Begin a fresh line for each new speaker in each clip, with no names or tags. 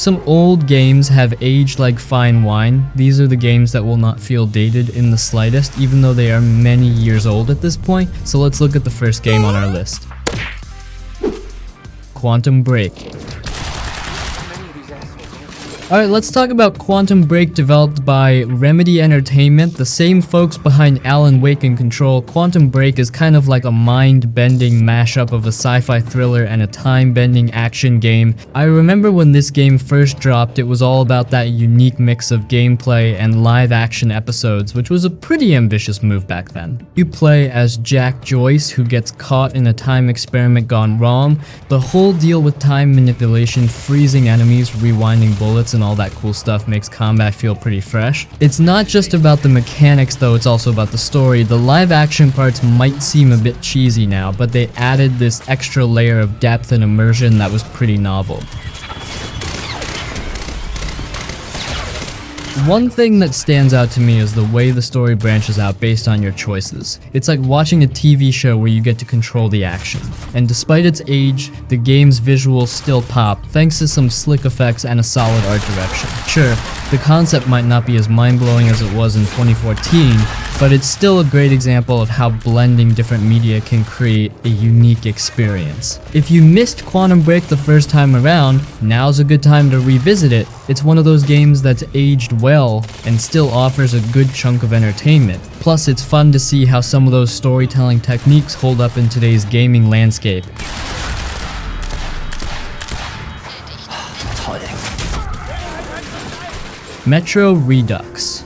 some old games have aged like fine wine. These are the games that will not feel dated in the slightest, even though they are many years old at this point. So let's look at the first game on our list. Quantum Break. Alright, let's talk about Quantum Break, developed by Remedy Entertainment, the same folks behind Alan Wake and Control. Quantum Break is kind of like a mind-bending mashup of a sci-fi thriller and a time-bending action game. I remember when this game first dropped, it was all about that unique mix of gameplay and live-action episodes, which was a pretty ambitious move back then. You play as Jack Joyce, who gets caught in a time experiment gone wrong. The whole deal with time manipulation, freezing enemies, rewinding bullets, and all that cool stuff makes combat feel pretty fresh. It's not just about the mechanics though, it's also about the story. The live action parts might seem a bit cheesy now, but they added this extra layer of depth and immersion that was pretty novel. One thing that stands out to me is the way the story branches out based on your choices. It's like watching a TV show where you get to control the action. And despite its age, the game's visuals still pop, thanks to some slick effects and a solid art direction. Sure, the concept might not be as mind-blowing as it was in 2014, but it's still a great example of how blending different media can create a unique experience. If you missed Quantum Break the first time around, now's a good time to revisit it. It's one of those games that's aged well and still offers a good chunk of entertainment. Plus, it's fun to see how some of those storytelling techniques hold up in today's gaming landscape. Metro Redux.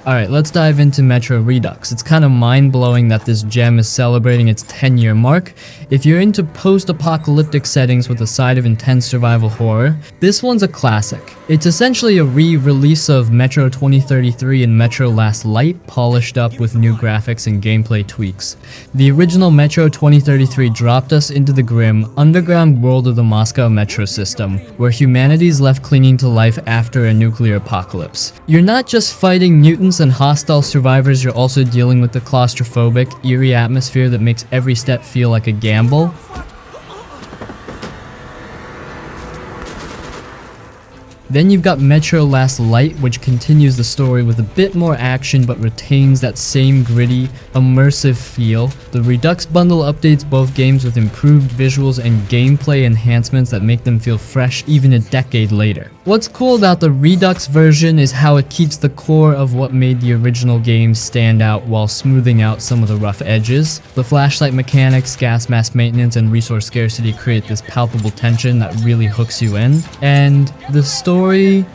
Alright, let's dive into Metro Redux. It's kind of mind-blowing that this gem is celebrating its 10-year mark. If you're into post-apocalyptic settings with a side of intense survival horror, this one's a classic. It's essentially a re-release of Metro 2033 and Metro Last Light, polished up with new graphics and gameplay tweaks. The original Metro 2033 dropped us into the grim, underground world of the Moscow metro system, where humanity's left clinging to life after a nuclear apocalypse. You're not just fighting mutants and hostile survivors, you're also dealing with the claustrophobic, eerie atmosphere that makes every step feel like a gamble. Then you've got Metro Last Light, which continues the story with a bit more action but retains that same gritty, immersive feel. The Redux bundle updates both games with improved visuals and gameplay enhancements that make them feel fresh even a decade later. What's cool about the Redux version is how it keeps the core of what made the original game stand out while smoothing out some of the rough edges. The flashlight mechanics, gas mask maintenance, and resource scarcity create this palpable tension that really hooks you in. And the story,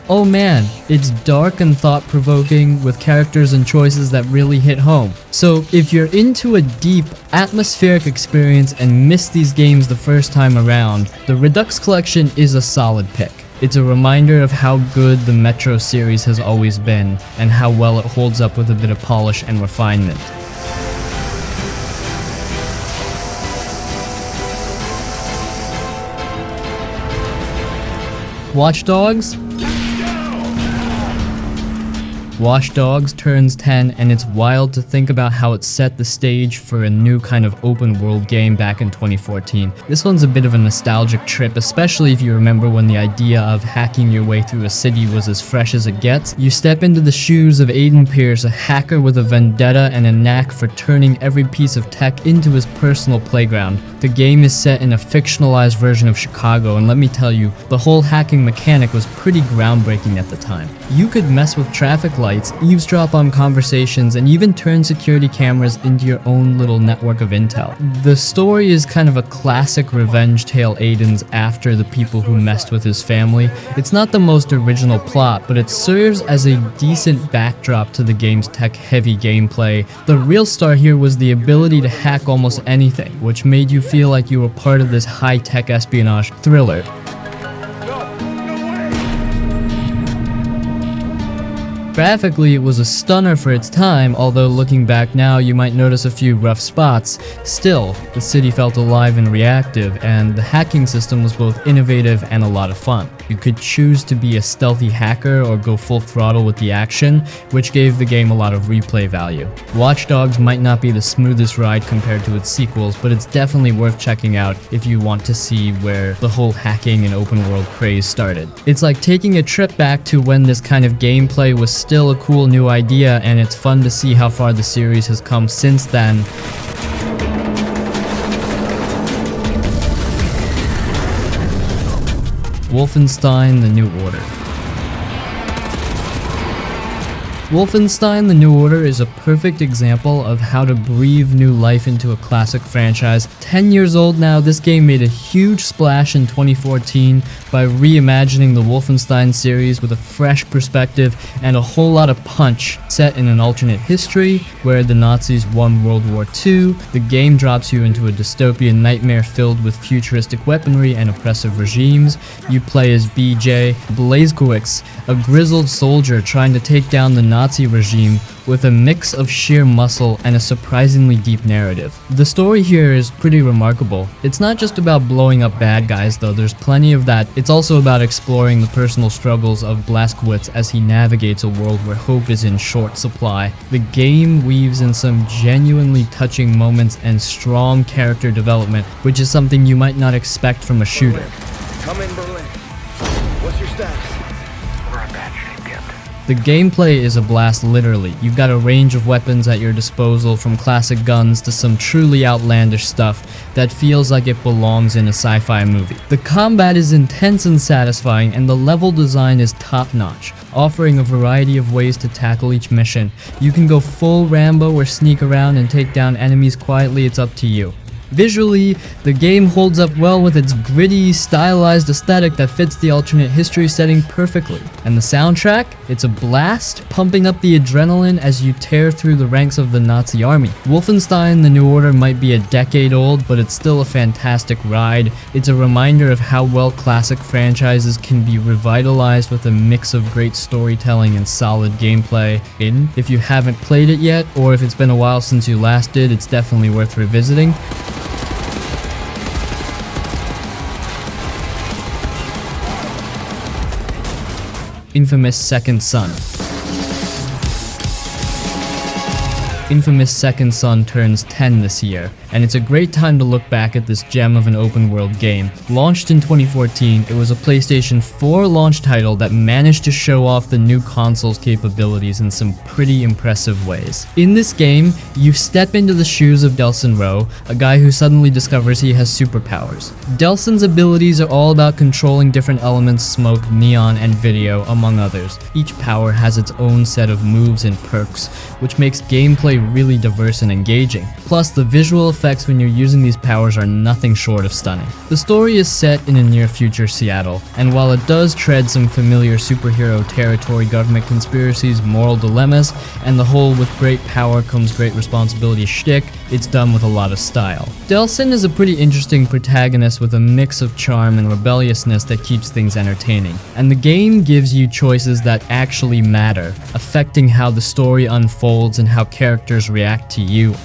oh man, it's dark and thought-provoking with characters and choices that really hit home. So if you're into a deep, atmospheric experience and missed these games the first time around, the Redux collection is a solid pick. It's a reminder of how good the Metro series has always been, and how well it holds up with a bit of polish and refinement. Watch Dogs? Watch Dogs turns 10, and it's wild to think about how it set the stage for a new kind of open world game back in 2014. This one's a bit of a nostalgic trip, especially if you remember when the idea of hacking your way through a city was as fresh as it gets. You step into the shoes of Aiden Pierce, a hacker with a vendetta and a knack for turning every piece of tech into his personal playground. The game is set in a fictionalized version of Chicago, and let me tell you, the whole hacking mechanic was pretty groundbreaking at the time. You could mess with traffic lights, eavesdrop on conversations, and even turn security cameras into your own little network of intel. The story is kind of a classic revenge tale Aiden's after the people who messed with his family. It's not the most original plot, but it serves as a decent backdrop to the game's tech-heavy gameplay. The real star here was the ability to hack almost anything, which made you feel like you were part of this high-tech espionage thriller. Graphically, it was a stunner for its time, although looking back now you might notice a few rough spots. Still, the city felt alive and reactive, and the hacking system was both innovative and a lot of fun. You could choose to be a stealthy hacker or go full throttle with the action, which gave the game a lot of replay value. Watch Dogs might not be the smoothest ride compared to its sequels, but it's definitely worth checking out if you want to see where the whole hacking and open world craze started. It's like taking a trip back to when this kind of gameplay was still a cool new idea, and it's fun to see how far the series has come since then. Wolfenstein: The New Order. Wolfenstein: The New Order is a perfect example of how to breathe new life into a classic franchise. 10 years old now, this game made a huge splash in 2014 by reimagining the Wolfenstein series with a fresh perspective and a whole lot of punch. Set in an alternate history where the Nazis won World War II, the game drops you into a dystopian nightmare filled with futuristic weaponry and oppressive regimes. You play as BJ Blazkowicz, a grizzled soldier trying to take down the Nazi regime with a mix of sheer muscle and a surprisingly deep narrative. The story here is pretty remarkable. It's not just about blowing up bad guys though, there's plenty of that. It's also about exploring the personal struggles of Blazkowicz as he navigates a world where hope is in short supply. The game weaves in some genuinely touching moments and strong character development, which is something you might not expect from a shooter.
Come in, Berlin. What's your status?
We're in bad shape, Captain.
The gameplay is a blast literally. You've got a range of weapons at your disposal, from classic guns to some truly outlandish stuff that feels like it belongs in a sci-fi movie. The combat is intense and satisfying, and the level design is top-notch, offering a variety of ways to tackle each mission. You can go full Rambo or sneak around and take down enemies quietly, it's up to you. Visually, the game holds up well with its gritty, stylized aesthetic that fits the alternate history setting perfectly. And the soundtrack? It's a blast, pumping up the adrenaline as you tear through the ranks of the Nazi army. Wolfenstein: The New Order might be a decade old, but it's still a fantastic ride. It's a reminder of how well classic franchises can be revitalized with a mix of great storytelling and solid gameplay. If you haven't played it yet, or if it's been a while since you last did, it's definitely worth revisiting. Infamous Second Son. Infamous Second Son turns 10 this year, and it's a great time to look back at this gem of an open world game. Launched in 2014, it was a PlayStation 4 launch title that managed to show off the new console's capabilities in some pretty impressive ways. In this game, you step into the shoes of Delsin Rowe, a guy who suddenly discovers he has superpowers. Delsin's abilities are all about controlling different elements, smoke, neon, and video, among others. Each power has its own set of moves and perks, which makes gameplay really diverse and engaging. Plus, the visual effects when you're using these powers are nothing short of stunning. The story is set in a near future Seattle, and while it does tread some familiar superhero territory, government conspiracies, moral dilemmas, and the whole with great power comes great responsibility shtick, it's done with a lot of style. Delsin is a pretty interesting protagonist with a mix of charm and rebelliousness that keeps things entertaining. And the game gives you choices that actually matter, affecting how the story unfolds and how characters react to you.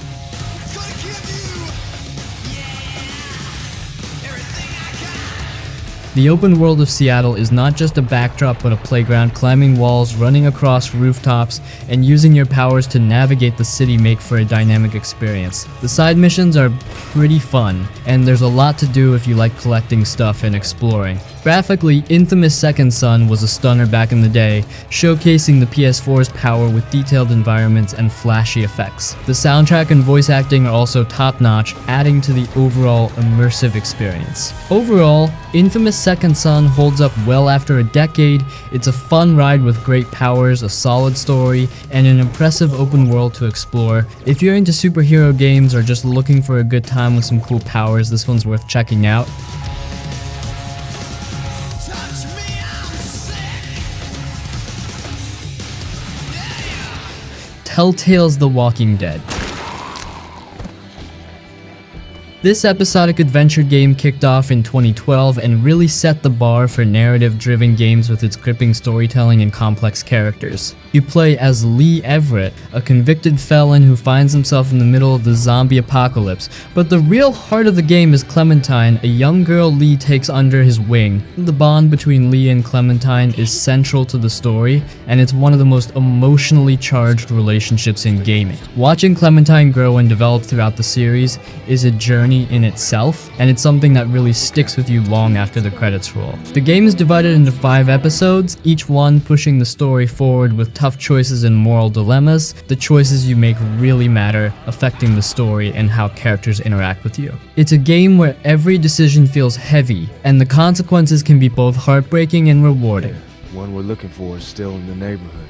The open world of Seattle is not just a backdrop but a playground. Climbing walls, running across rooftops, and using your powers to navigate the city make for a dynamic experience. The side missions are pretty fun, and there's a lot to do if you like collecting stuff and exploring. Graphically, Infamous Second Son was a stunner back in the day, showcasing the PS4's power with detailed environments and flashy effects. The soundtrack and voice acting are also top-notch, adding to the overall immersive experience. Overall, Infamous Second Son holds up well after a decade. It's a fun ride with great powers, a solid story, and an impressive open world to explore. If you're into superhero games or just looking for a good time with some cool powers, this one's worth checking out. Telltale's The Walking Dead. This episodic adventure game kicked off in 2012 and really set the bar for narrative-driven games with its gripping storytelling and complex characters. You play as Lee Everett, a convicted felon who finds himself in the middle of the zombie apocalypse, but the real heart of the game is Clementine, a young girl Lee takes under his wing. The bond between Lee and Clementine is central to the story, and it's one of the most emotionally charged relationships in gaming. Watching Clementine grow and develop throughout the series is a journey in itself, and it's something that really sticks with you long after the credits roll. The game is divided into 5 episodes, each one pushing the story forward with tough choices and moral dilemmas. The choices you make really matter, affecting the story and how characters interact with you. It's a game where every decision feels heavy, and the consequences can be both heartbreaking and rewarding.
One we're looking for is still in the neighborhood.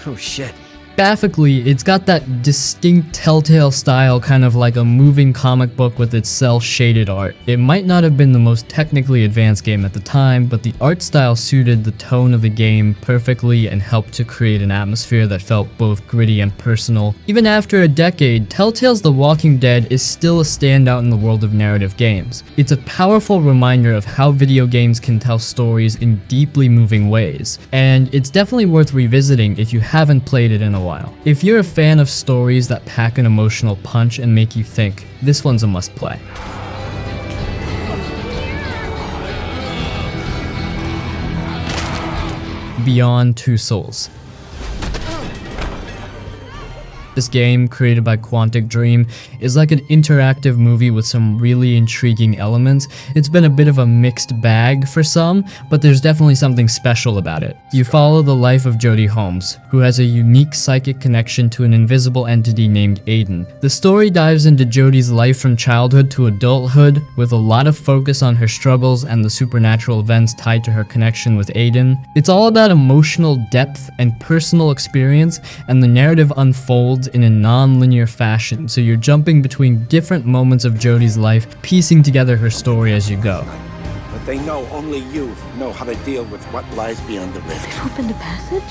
Oh shit.
Graphically, it's got that distinct Telltale style, kind of like a moving comic book with its cel-shaded art. It might not have been the most technically advanced game at the time, but the art style suited the tone of the game perfectly and helped to create an atmosphere that felt both gritty and personal. Even after a decade, Telltale's The Walking Dead is still a standout in the world of narrative games. It's a powerful reminder of how video games can tell stories in deeply moving ways, and it's definitely worth revisiting if you haven't played it in a while. If you're a fan of stories that pack an emotional punch and make you think, this one's a must-play. Beyond Two Souls. This game, created by Quantic Dream, is like an interactive movie with some really intriguing elements. It's been a bit of a mixed bag for some, but there's definitely something special about it. You follow the life of Jodie Holmes, who has a unique psychic connection to an invisible entity named Aiden. The story dives into Jodie's life from childhood to adulthood, with a lot of focus on her struggles and the supernatural events tied to her connection with Aiden. It's all about emotional depth and personal experience, and the narrative unfolds in a non-linear fashion, so you're jumping between different moments of Jodie's life, piecing together her story as you go.
But they know only you know how to deal with what lies beyond the rift.
Open the passage?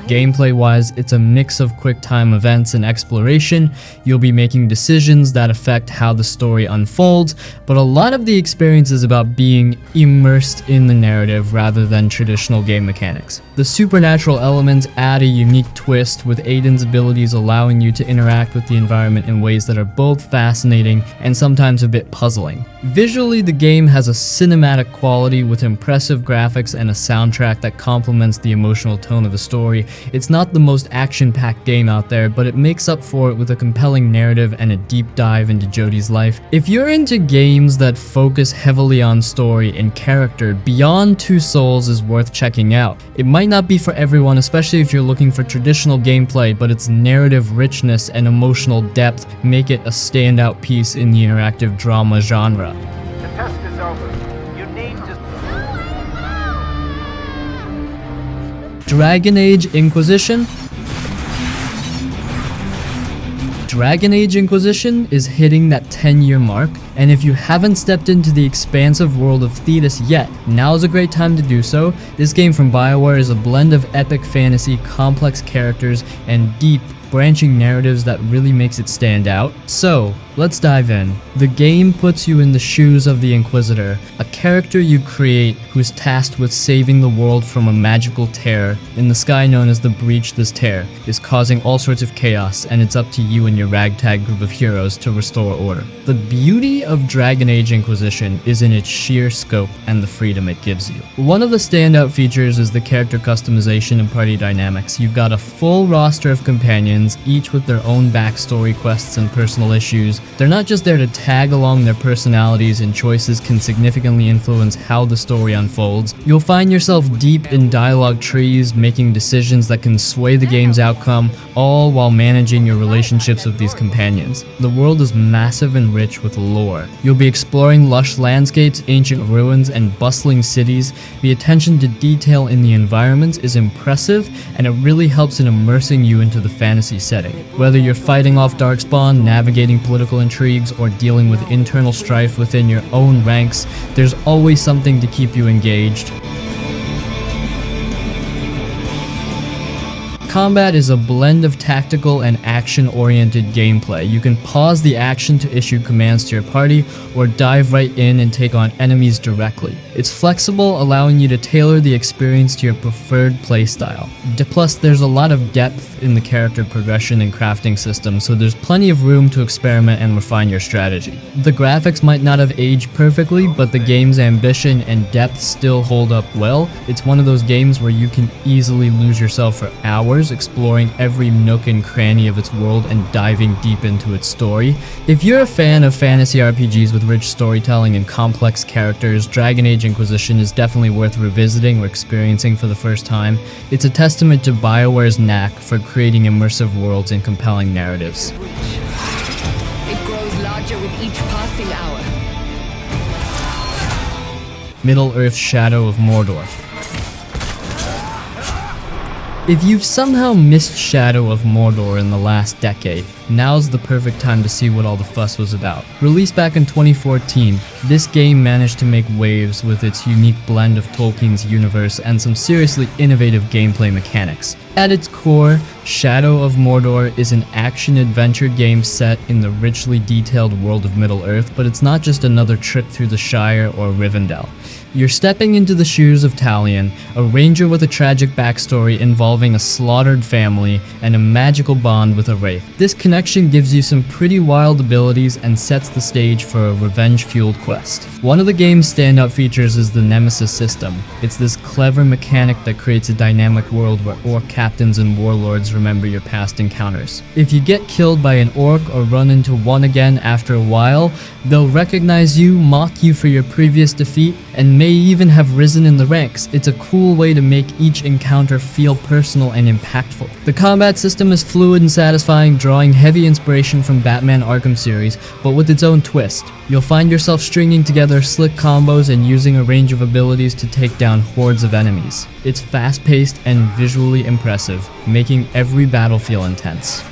Gameplay-wise, it's a mix of quick-time events and exploration. You'll be making decisions that affect how the story unfolds, but a lot of the experience is about being immersed in the narrative rather than traditional game mechanics. The supernatural elements add a unique twist, with Aiden's abilities allowing you to interact with the environment in ways that are both fascinating and sometimes a bit puzzling. Visually, the game has a cinematic quality with impressive graphics and a soundtrack that complements the emotional tone of the story. It's not the most action-packed game out there, but it makes up for it with a compelling narrative and a deep dive into Jodie's life. If you're into games that focus heavily on story and character, Beyond Two Souls is worth checking out. It might not be for everyone, especially if you're looking for traditional gameplay, but its narrative richness and emotional depth make it a standout piece in the interactive drama genre.
The test is over. You need to...
Dragon Age Inquisition. Dragon Age Inquisition is hitting that 10-year mark, and if you haven't stepped into the expansive world of Thetis yet, now's a great time to do so. This game from BioWare is a blend of epic fantasy, complex characters, and deep, branching narratives that really makes it stand out. So, let's dive in. The game puts you in the shoes of the Inquisitor, a character you create who's tasked with saving the world from a magical tear in the sky known as the Breach. This tear is causing all sorts of chaos, and it's up to you and your ragtag group of heroes to restore order. The beauty of Dragon Age Inquisition is in its sheer scope and the freedom it gives you. One of the standout features is the character customization and party dynamics. You've got a full roster of companions, each with their own backstory, quests, and personal issues. They're not just there to tag along, their personalities and choices can significantly influence how the story unfolds. You'll find yourself deep in dialogue trees, making decisions that can sway the game's outcome, all while managing your relationships with these companions. The world is massive and rich with lore. You'll be exploring lush landscapes, ancient ruins, and bustling cities. The attention to detail in the environments is impressive, and it really helps in immersing you into the fantasy setting. Whether you're fighting off Darkspawn, navigating political intrigues, or dealing with internal strife within your own ranks, there's always something to keep you engaged. combat is a blend of tactical and action-oriented gameplay. You can pause the action to issue commands to your party, or dive right in and take on enemies directly. It's flexible, allowing you to tailor the experience to your preferred playstyle. Plus, there's a lot of depth in the character progression and crafting system, so there's plenty of room to experiment and refine your strategy. The graphics might not have aged perfectly, but the game's ambition and depth still hold up well. It's one of those games where you can easily lose yourself for hours exploring every nook and cranny of its world and diving deep into its story. If you're a fan of fantasy RPGs with rich storytelling and complex characters, Dragon Age Inquisition is definitely worth revisiting or experiencing for the first time. It's a testament to BioWare's knack for creating immersive worlds and compelling narratives.
It grows larger with each passing hour.
Middle-earth Shadow of Mordor. If you've somehow missed Shadow of Mordor in the last decade, now's the perfect time to see what all the fuss was about. Released back in 2014, this game managed to make waves with its unique blend of Tolkien's universe and some seriously innovative gameplay mechanics. At its core, Shadow of Mordor is an action-adventure game set in the richly detailed world of Middle-earth, but it's not just another trip through the Shire or Rivendell. You're stepping into the shoes of Talion, a ranger with a tragic backstory involving a slaughtered family and a magical bond with a wraith. This connection gives you some pretty wild abilities and sets the stage for a revenge-fueled quest. One of the game's standout features is the Nemesis system. It's this clever mechanic that creates a dynamic world where orc captains and warlords remember your past encounters. If you get killed by an orc or run into one again after a while, they'll recognize you, mock you for your previous defeat, and may even have risen in the ranks. It's a cool way to make each encounter feel personal and impactful. The combat system is fluid and satisfying, drawing heavy inspiration from Batman Arkham series, but with its own twist. You'll find yourself stringing together slick combos and using a range of abilities to take down hordes of enemies. It's fast-paced and visually impressive, making every battle feel intense.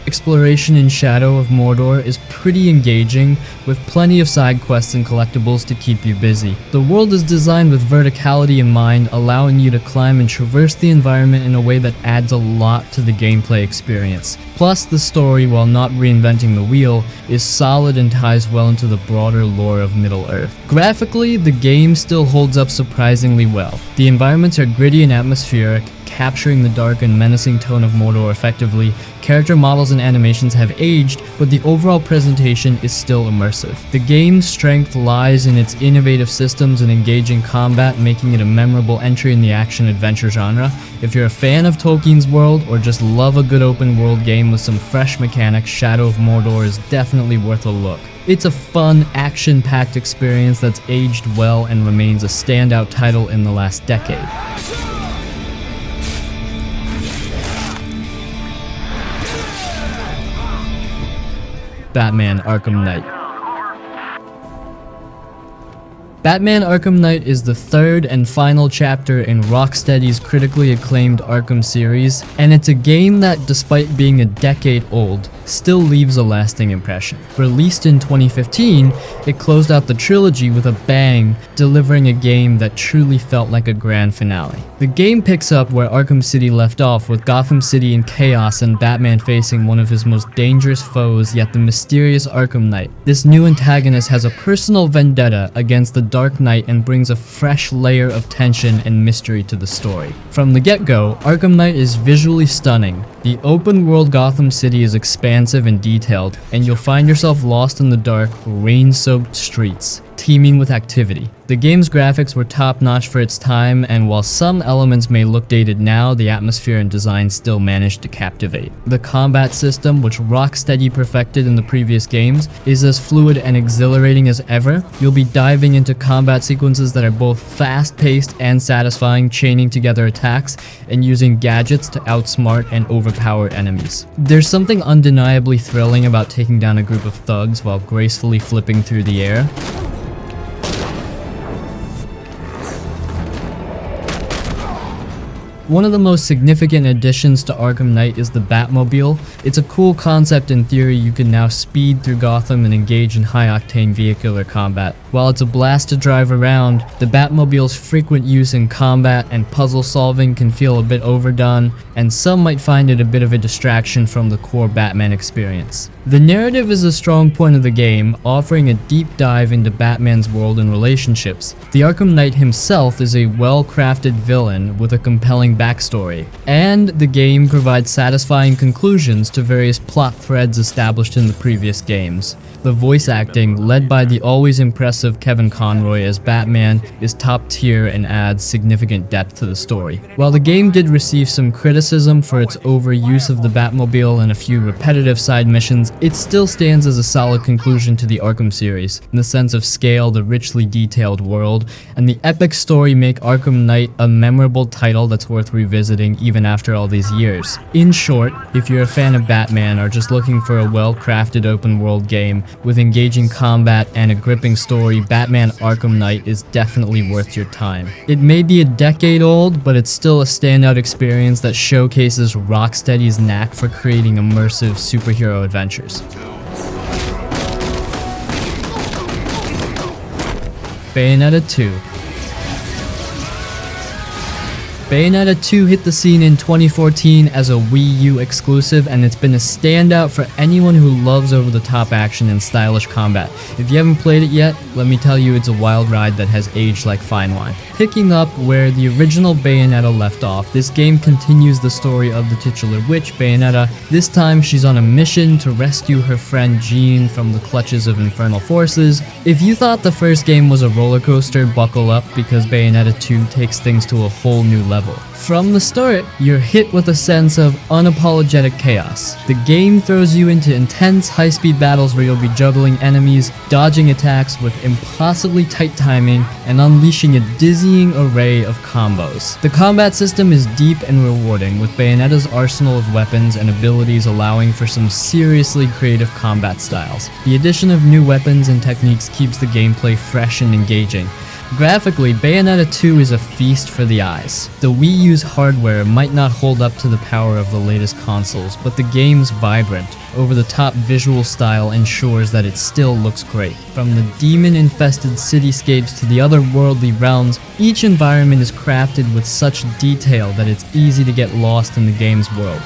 Exploration in Shadow of Mordor is pretty engaging, with plenty of side quests and collectibles to keep you busy. The world is designed with verticality in mind, allowing you to climb and traverse the environment in a way that adds a lot to the gameplay experience. Plus, the story, while not reinventing the wheel, is solid and ties well into the broader lore of Middle-earth. Graphically, the game still holds up surprisingly well. The environments are gritty and atmospheric, capturing the dark and menacing tone of Mordor effectively. Character models and animations have aged, but the overall presentation is still immersive. The game's strength lies in its innovative systems and engaging combat, making it a memorable entry in the action-adventure genre. If you're a fan of Tolkien's world, or just love a good open-world game with some fresh mechanics, Shadow of Mordor is definitely worth a look. It's a fun, action-packed experience that's aged well and remains a standout title in the last decade. Batman Arkham Knight. Batman Arkham Knight is the third and final chapter in Rocksteady's critically acclaimed Arkham series, and it's a game that, despite being a decade old, still leaves a lasting impression. Released in 2015, it closed out the trilogy with a bang, delivering a game that truly felt like a grand finale. The game picks up where Arkham City left off, with Gotham City in chaos and Batman facing one of his most dangerous foes, yet the mysterious Arkham Knight. This new antagonist has a personal vendetta against the Dark Knight and brings a fresh layer of tension and mystery to the story. From the get-go, Arkham Knight is visually stunning. The open-world Gotham City is expansive and detailed, and you'll find yourself lost in the dark, rain-soaked streets, teeming with activity. The game's graphics were top-notch for its time, and while some elements may look dated now, the atmosphere and design still managed to captivate. The combat system, which Rocksteady perfected in the previous games, is as fluid and exhilarating as ever. You'll be diving into combat sequences that are both fast-paced and satisfying, chaining together attacks and using gadgets to outsmart and overpower enemies. There's something undeniably thrilling about taking down a group of thugs while gracefully flipping through the air. One of the most significant additions to Arkham Knight is the Batmobile. It's a cool concept. In theory, you can now speed through Gotham and engage in high-octane vehicular combat. While it's a blast to drive around, the Batmobile's frequent use in combat and puzzle solving can feel a bit overdone, and some might find it a bit of a distraction from the core Batman experience. The narrative is a strong point of the game, offering a deep dive into Batman's world and relationships. The Arkham Knight himself is a well-crafted villain with a compelling backstory, and the game provides satisfying conclusions to various plot threads established in the previous games. The voice acting, led by the always impressive Kevin Conroy as Batman, is top tier and adds significant depth to the story. While the game did receive some criticism for its overuse of the Batmobile and a few repetitive side missions, it still stands as a solid conclusion to the Arkham series, in the sense of scale, the richly detailed world, and the epic story make Arkham Knight a memorable title that's worth revisiting even after all these years. In short, if you're a fan of Batman or just looking for a well-crafted open world game with engaging combat and a gripping story, Batman Arkham Knight is definitely worth your time. It may be a decade old, but it's still a standout experience that showcases Rocksteady's knack for creating immersive superhero adventures. Bayonetta 2. Bayonetta 2 hit the scene in 2014 as a Wii U exclusive, and it's been a standout for anyone who loves over-the-top action and stylish combat. If you haven't played it yet, let me tell you it's a wild ride that has aged like fine wine. Picking up where the original Bayonetta left off, this game continues the story of the titular witch, Bayonetta. This time she's on a mission to rescue her friend Jean from the clutches of infernal forces. If you thought the first game was a roller coaster, buckle up, because Bayonetta 2 takes things to a whole new level. From the start, you're hit with a sense of unapologetic chaos. The game throws you into intense high-speed battles where you'll be juggling enemies, dodging attacks with impossibly tight timing, and unleashing a dizzying array of combos. The combat system is deep and rewarding, with Bayonetta's arsenal of weapons and abilities allowing for some seriously creative combat styles. The addition of new weapons and techniques keeps the gameplay fresh and engaging. Graphically, Bayonetta 2 is a feast for the eyes. The Wii U's hardware might not hold up to the power of the latest consoles, but the game's vibrant, over-the-top visual style ensures that it still looks great. From the demon-infested cityscapes to the otherworldly realms, each environment is crafted with such detail that it's easy to get lost in the game's world.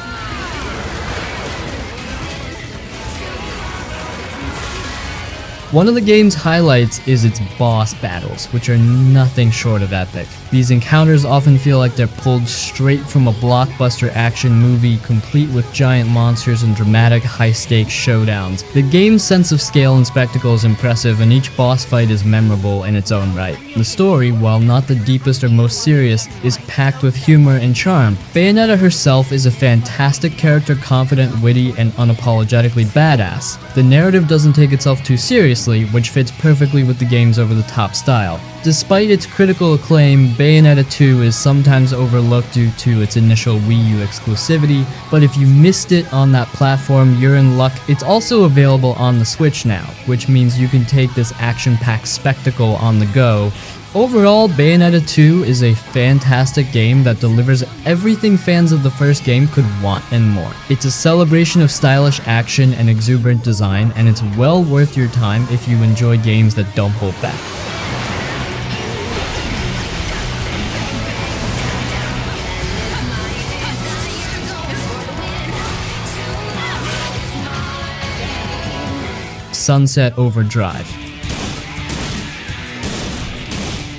One of the game's highlights is its boss battles, which are nothing short of epic. These encounters often feel like they're pulled straight from a blockbuster action movie, complete with giant monsters and dramatic high-stakes showdowns. The game's sense of scale and spectacle is impressive, and each boss fight is memorable in its own right. The story, while not the deepest or most serious, is packed with humor and charm. Bayonetta herself is a fantastic character, confident, witty, and unapologetically badass. The narrative doesn't take itself too seriously, which fits perfectly with the game's over-the-top style. Despite its critical acclaim, Bayonetta 2 is sometimes overlooked due to its initial Wii U exclusivity, but if you missed it on that platform, you're in luck. It's also available on the Switch now, which means you can take this action-packed spectacle on the go. Overall, Bayonetta 2 is a fantastic game that delivers everything fans of the first game could want and more. It's a celebration of stylish action and exuberant design, and it's well worth your time if you enjoy games that don't hold back. Sunset Overdrive.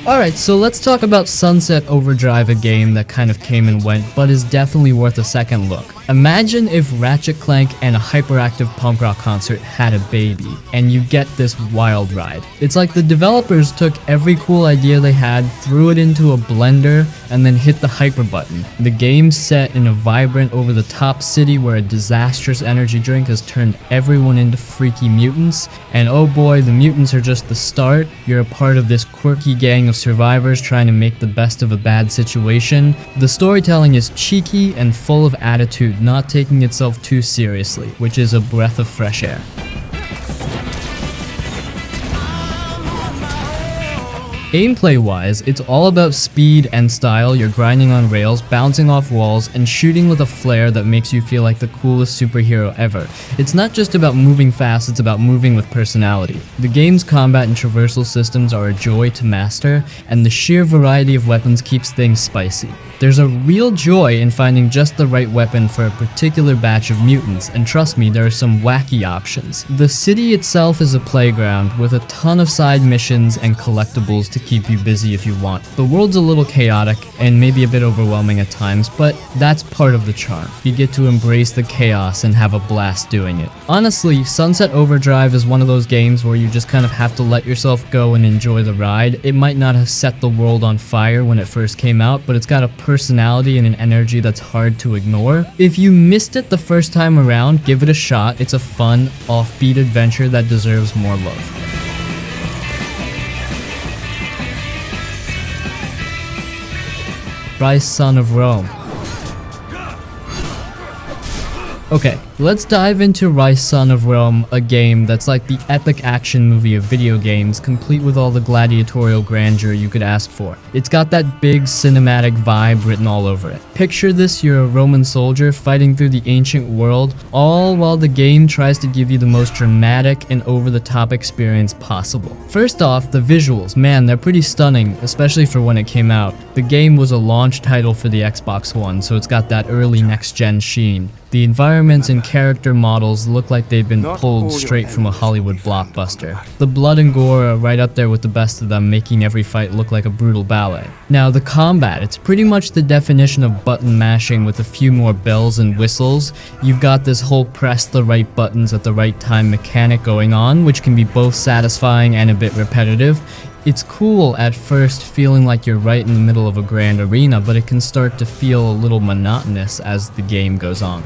Alright, so let's talk about Sunset Overdrive, a game that kind of came and went, but is definitely worth a second look. Imagine if Ratchet Clank and a hyperactive punk rock concert had a baby, and you get this wild ride. It's like the developers took every cool idea they had, threw it into a blender, and then hit the hyper button. The game's set in a vibrant, over-the-top city where a disastrous energy drink has turned everyone into freaky mutants, and oh boy, the mutants are just the start. You're a part of this quirky gang of survivors trying to make the best of a bad situation. The storytelling is cheeky and full of attitude, not taking itself too seriously, which is a breath of fresh air. Gameplay wise, it's all about speed and style. You're grinding on rails, bouncing off walls, and shooting with a flare that makes you feel like the coolest superhero ever. It's not just about moving fast, it's about moving with personality. The game's combat and traversal systems are a joy to master, and the sheer variety of weapons keeps things spicy. There's a real joy in finding just the right weapon for a particular batch of mutants, and trust me, there are some wacky options. The city itself is a playground with a ton of side missions and collectibles to keep you busy if you want. The world's a little chaotic and maybe a bit overwhelming at times, but that's part of the charm. You get to embrace the chaos and have a blast doing it. Honestly, Sunset Overdrive is one of those games where you just kind of have to let yourself go and enjoy the ride. It might not have set the world on fire when it first came out, but it's got a personality and an energy that's hard to ignore. If you missed it the first time around, give it a shot. It's a fun, offbeat adventure that deserves more love. Ryse Son of Rome. Okay, let's dive into Ryse Son of Rome, a game that's like the epic action movie of video games, complete with all the gladiatorial grandeur you could ask for. It's got that big cinematic vibe written all over it. Picture this, you're a Roman soldier fighting through the ancient world, all while the game tries to give you the most dramatic and over-the-top experience possible. First off, the visuals, man, they're pretty stunning, especially for when it came out. The game was a launch title for the Xbox One, so it's got that early next-gen sheen. The environments and character models look like they've been pulled straight from a Hollywood blockbuster. The blood and gore are right up there with the best of them, making every fight look like a brutal ballet. Now the combat, it's pretty much the definition of button mashing with a few more bells and whistles. You've got this whole press the right buttons at the right time mechanic going on, which can be both satisfying and a bit repetitive. It's cool at first, feeling like you're right in the middle of a grand arena, but it can start to feel a little monotonous as the game goes on.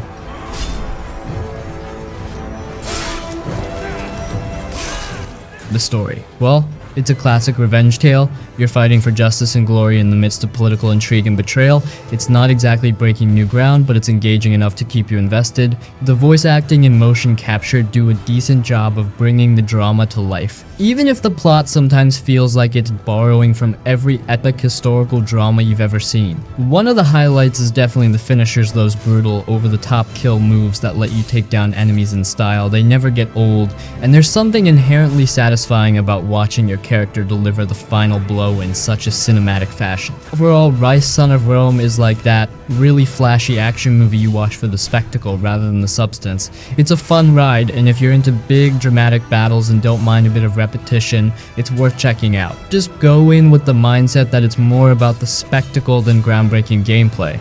The story. Well, it's a classic revenge tale. You're fighting for justice and glory in the midst of political intrigue and betrayal. It's not exactly breaking new ground, but it's engaging enough to keep you invested. The voice acting and motion capture do a decent job of bringing the drama to life. Even if the plot sometimes feels like it's borrowing from every epic historical drama you've ever seen. One of the highlights is definitely the finishers, those brutal, over-the-top kill moves that let you take down enemies in style. They never get old, and there's something inherently satisfying about watching your character deliver the final blow in such a cinematic fashion. Overall, Ryse Son of Rome is like that really flashy action movie you watch for the spectacle rather than the substance. It's a fun ride, and if you're into big dramatic battles and don't mind a bit of repetition, it's worth checking out. Just go in with the mindset that it's more about the spectacle than groundbreaking gameplay.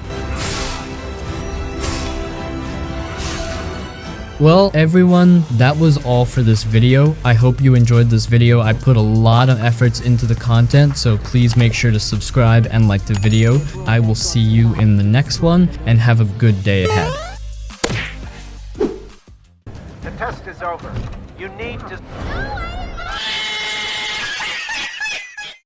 Well, everyone, that was all for this video. I hope you enjoyed this video. I put a lot of efforts into the content, so please make sure to subscribe and like the video. I will see you in the next one, and have a good day ahead.
The test is over. You need to...